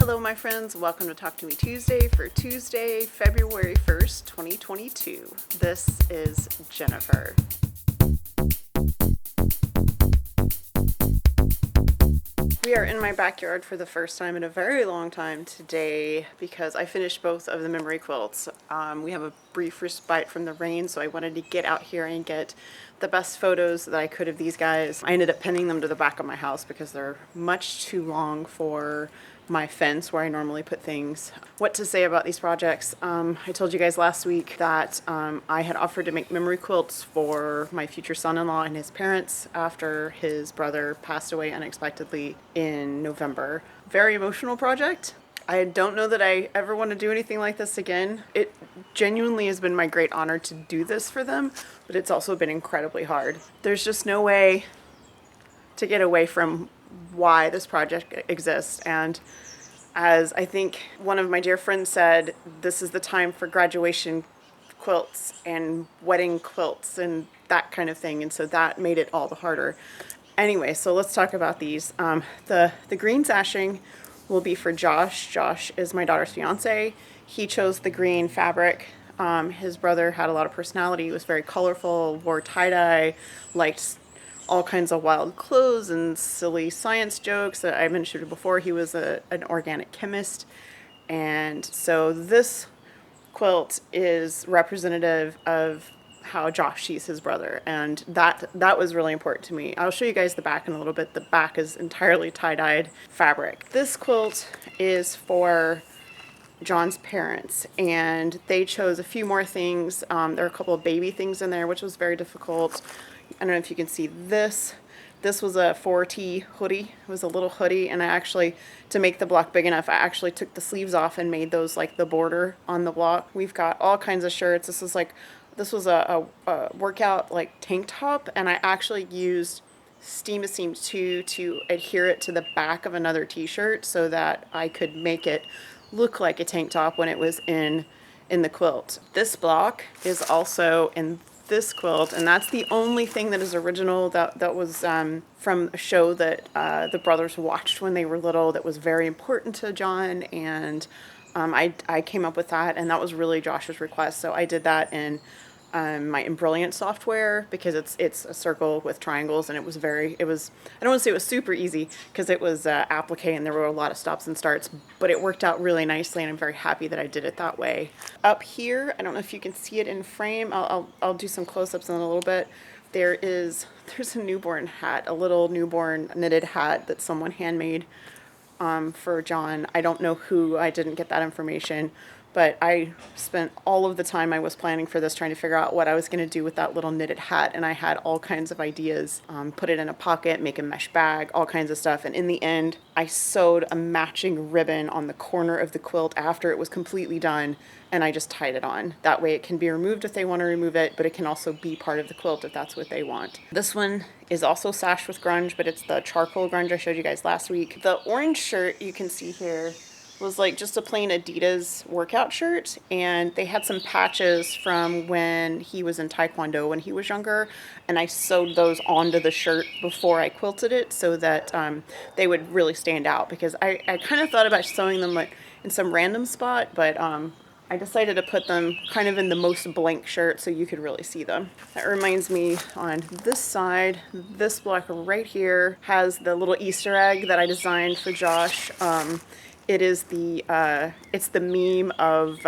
Hello my friends, welcome to Talk to Me Tuesday for Tuesday, February 1st, 2022. This is Jennifer. We are in my backyard for the first time in a very long time today because I finished both of the memory quilts. We have a brief respite from the rain, so I wanted to get out here and get the best photos that I could of these guys. I ended up pinning them to the back of my house because they're much too long for my fence where I normally put things. What to say about these projects? I told you guys last week that I had offered to make memory quilts for my future son-in-law and his parents after his brother passed away unexpectedly in November. Very emotional project. I don't know that I ever want to do anything like this again. It genuinely has been my great honor to do this for them, but it's also been incredibly hard. There's just no way to get away from why this project exists. And as I think one of my dear friends said, this is the time for graduation quilts and wedding quilts and that kind of thing. And so that made it all the harder. Anyway, so let's talk about these. The green sashing will be for Josh. Josh is my daughter's fiance. He chose the green fabric. His brother had a lot of personality. He was very colorful, wore tie-dye, liked all kinds of wild clothes and silly science jokes. That I mentioned before, he was an organic chemist. And so this quilt is representative of how Josh sees his brother, and that was really important to me. I'll show you guys the back in a little bit. The back is entirely tie-dyed fabric. This quilt is for John's parents, and they chose a few more things. There are a couple of baby things in there, which was very difficult. I don't know if you can see this. This was a 4T hoodie. It was a little hoodie, and I actually, to make the block big enough, I actually took the sleeves off and made those like the border on the block. We've got all kinds of shirts. This was a workout like tank top, and I actually used Steam 2 to adhere it to the back of another t-shirt so that I could make it look like a tank top when it was in the quilt. This block is also in this quilt, and that's the only thing that is original that was from a show that the brothers watched when they were little that was very important to John, and I came up with that, and that was really Josh's request. So I did that in my Brilliant software because it's a circle with triangles, and it was I don't want to say it was super easy because it was applique and there were a lot of stops and starts, but it worked out really nicely, and I'm very happy that I did it that way. Up here, I don't know if you can see it in frame. I'll do some close-ups in a little bit. There's a newborn hat, a little newborn knitted hat that someone handmade for John. I don't know who. I didn't get that information. But I spent all of the time I was planning for this trying to figure out what I was going to do with that little knitted hat, and I had all kinds of ideas. Put it in a pocket, make a mesh bag, all kinds of stuff, and in the end, I sewed a matching ribbon on the corner of the quilt after it was completely done, and I just tied it on. That way it can be removed if they want to remove it, but it can also be part of the quilt if that's what they want. This one is also sashed with grunge, but it's the charcoal grunge I showed you guys last week. The orange shirt you can see here was like just a plain Adidas workout shirt, and they had some patches from when he was in Taekwondo when he was younger, and I sewed those onto the shirt before I quilted it so that they would really stand out, because I kind of thought about sewing them like in some random spot, but I decided to put them kind of in the most blank shirt so you could really see them. That reminds me, on this side, this block right here has the little Easter egg that I designed for Josh. It is it's the meme of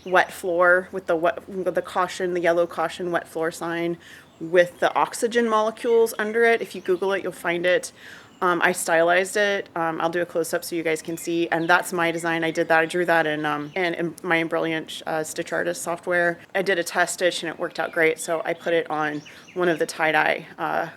wet floor with the caution, the yellow caution wet floor sign with the oxygen molecules under it. If you Google it, you'll find it. I stylized it. I'll do a close-up so you guys can see, and that's my design. I did that. I drew that in my Brilliant Stitch Artist software. I did a test stitch, and it worked out great, so I put it on one of the tie-dye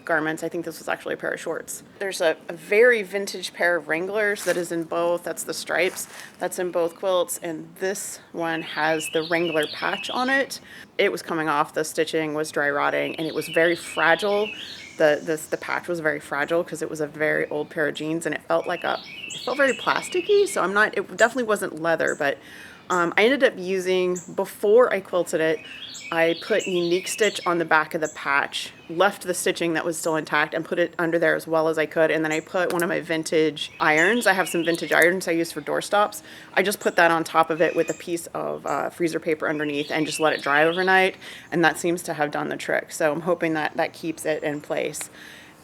garments. I think this was actually a pair of shorts. There's a very vintage pair of Wranglers that is in both. That's the stripes. That's in both quilts, and this one has the Wrangler patch on it. It was coming off. The stitching was dry rotting, and it was very fragile. The patch was very fragile because it was a very old pair of jeans, and it felt very plasticky. So it definitely wasn't leather, but I ended up using, before I quilted it, I put unique stitch on the back of the patch, left the stitching that was still intact and put it under there as well as I could. And then I put one of my vintage irons. I have some vintage irons I use for doorstops. I just put that on top of it with a piece of freezer paper underneath and just let it dry overnight. And that seems to have done the trick. So I'm hoping that that keeps it in place.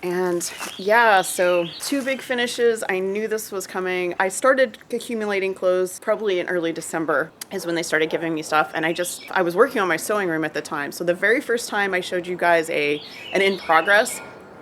And yeah, so 2 big finishes. I knew this was coming. I started accumulating clothes probably in early December is when they started giving me stuff. And I was working on my sewing room at the time. So the very first time I showed you guys an in progress,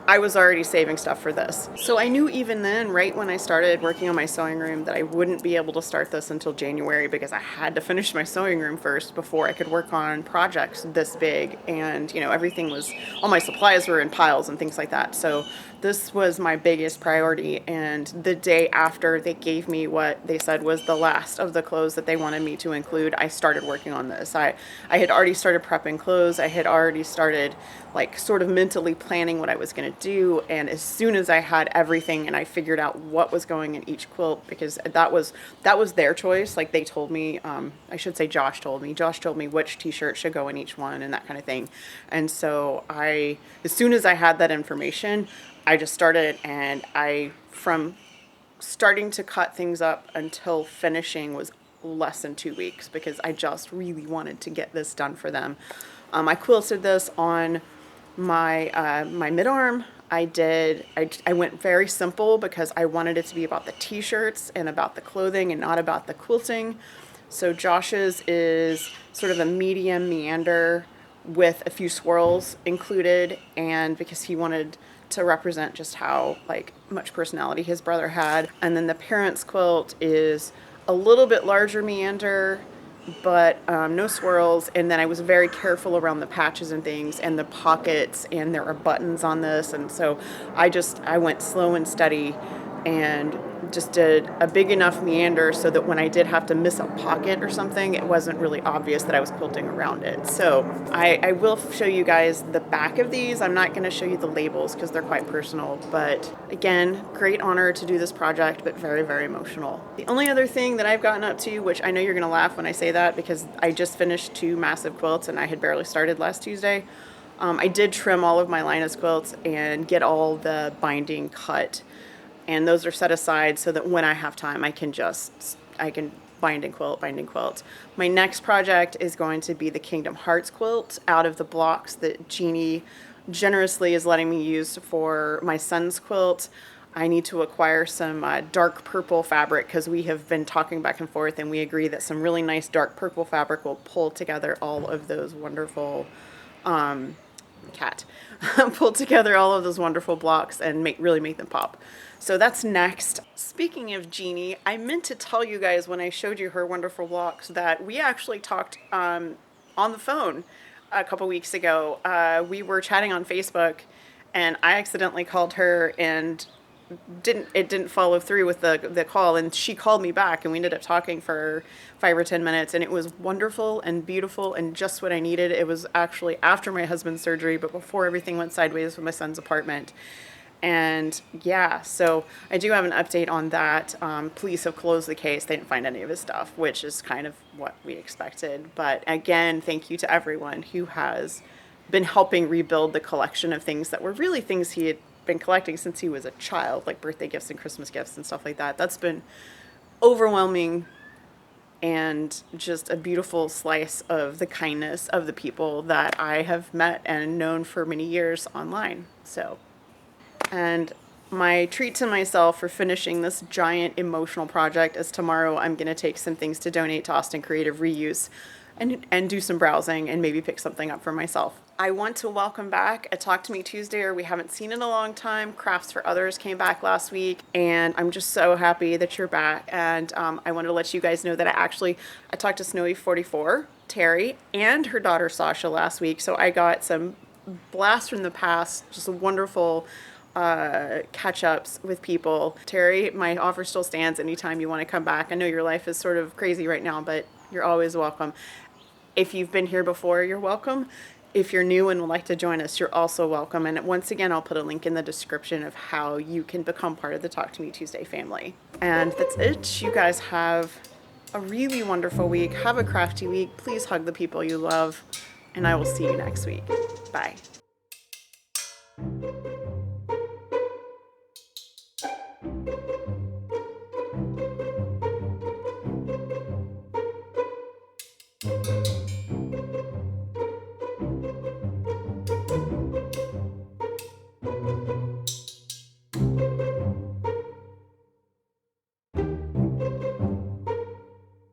I was already saving stuff for this. So I knew even then, right when I started working on my sewing room, that I wouldn't be able to start this until January because I had to finish my sewing room first before I could work on projects this big. And, you know, all my supplies were in piles and things like that. So this was my biggest priority. And the day after they gave me what they said was the last of the clothes that they wanted me to include, I started working on this. I had already started prepping clothes. I had already started like sort of mentally planning what I was going to do. And as soon as I had everything and I figured out what was going in each quilt, because that was their choice. Like they told me, I should say Josh told me which t-shirt should go in each one and that kind of thing. And so as soon as I had that information, I just started, and from starting to cut things up until finishing was less than 2 weeks because I just really wanted to get this done for them. I quilted this on my mid-arm. I went very simple because I wanted it to be about the t-shirts and about the clothing and not about the quilting. So Josh's is sort of a medium meander with a few swirls included, and because he wanted to represent just how like much personality his brother had. And then the parents' quilt is a little bit larger meander, but no swirls. And then I was very careful around the patches and things and the pockets, and there are buttons on this. And so I went slow and steady and just did a big enough meander so that when I did have to miss a pocket or something, it wasn't really obvious that I was quilting around it. So I will show you guys the back of these. I'm not going to show you the labels because they're quite personal, but again, great honor to do this project, but very, very emotional. The only other thing that I've gotten up to, which I know you're going to laugh when I say that because I just finished 2 massive quilts and I had barely started last Tuesday. I did trim all of my Linus quilts and get all the binding cut. And those are set aside so that when I have time, I can bind and quilt. My next project is going to be the Kingdom Hearts quilt out of the blocks that Jeannie generously is letting me use for my son's quilt. I need to acquire some dark purple fabric because we have been talking back and forth, and we agree that some really nice dark purple fabric will pull together all of those wonderful pull together all of those wonderful blocks and really make them pop. So that's next. Speaking of Jeannie, I meant to tell you guys when I showed you her wonderful blocks that we actually talked on the phone a couple weeks ago. We were chatting on Facebook, and I accidentally called her and it didn't follow through with the call, and she called me back and we ended up talking for 5 or 10 minutes, and it was wonderful and beautiful and just what I needed. It was actually after my husband's surgery, but before everything went sideways with my son's apartment. And yeah, so I do have an update on that. Police have closed the case. They didn't find any of his stuff, which is kind of what we expected. But again, thank you to everyone who has been helping rebuild the collection of things that were really things he had been collecting since he was a child, like birthday gifts and Christmas gifts and stuff like that. That's been overwhelming and just a beautiful slice of the kindness of the people that I have met and known for many years online. So, and my treat to myself for finishing this giant emotional project is tomorrow I'm going to take some things to donate to Austin Creative Reuse and do some browsing and maybe pick something up for myself. I want to welcome back a Talk to Me Tuesday, or we haven't seen in a long time. Crafts for Others came back last week, and I'm just so happy that you're back. And I wanted to let you guys know that I talked to Snowy44, Terry, and her daughter Sasha last week, so I got some blasts from the past, just a wonderful catch-ups with people. Terry, my offer still stands anytime you want to come back. I know your life is sort of crazy right now, but you're always welcome. If you've been here before, you're welcome. If you're new and would like to join us, you're also welcome. And once again, I'll put a link in the description of how you can become part of the Talk to Me Tuesday family. And that's it. You guys have a really wonderful week. Have a crafty week. Please hug the people you love, and I will see you next week. Bye.